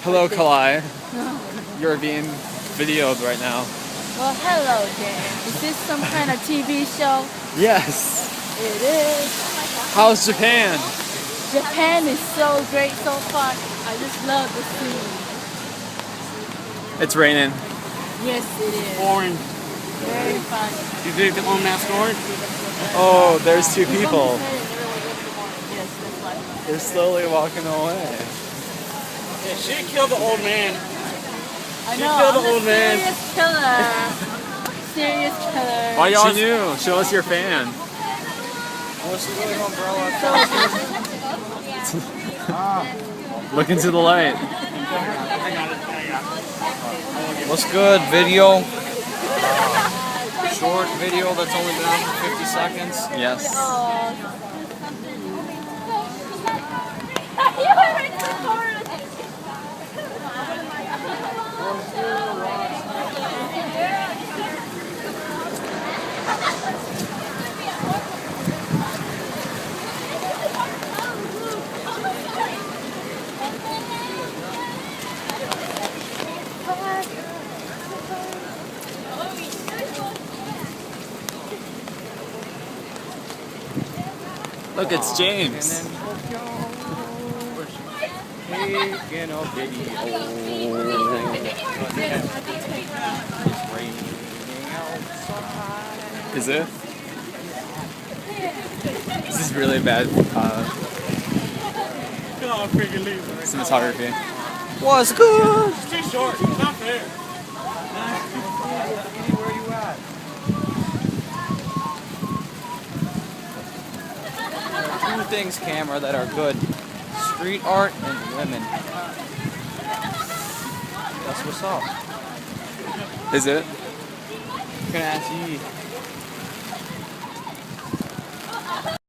Hello, Kalai. You're being videoed right now. Well, hello there. Is this some kind of TV show? Yes. It is. How's Japan? Japan is so great so far. I just love the scene. It's raining. Yes, it is. Orange. Very fun. You think the on that's orange? Oh, there's two people. Yes, that's right. They're slowly walking away. Yeah, she killed the old man. I She know. killed I'm the a old man. serious killer. Serious killer. Why y'all? She knew. Show us your fan. What's the little umbrella? Look into the light. What's good, video? Short video that's only been on for 50 seconds. Yes. Look, it's James. Taking a video. It's raining outside. Is it? This is really bad God, freaking leave it. cinematography. What's good? It's too short. It's not fair. Where you at? There are two things, camera, that are good. Street art and women. That's what's up. Is it? Can I ask you?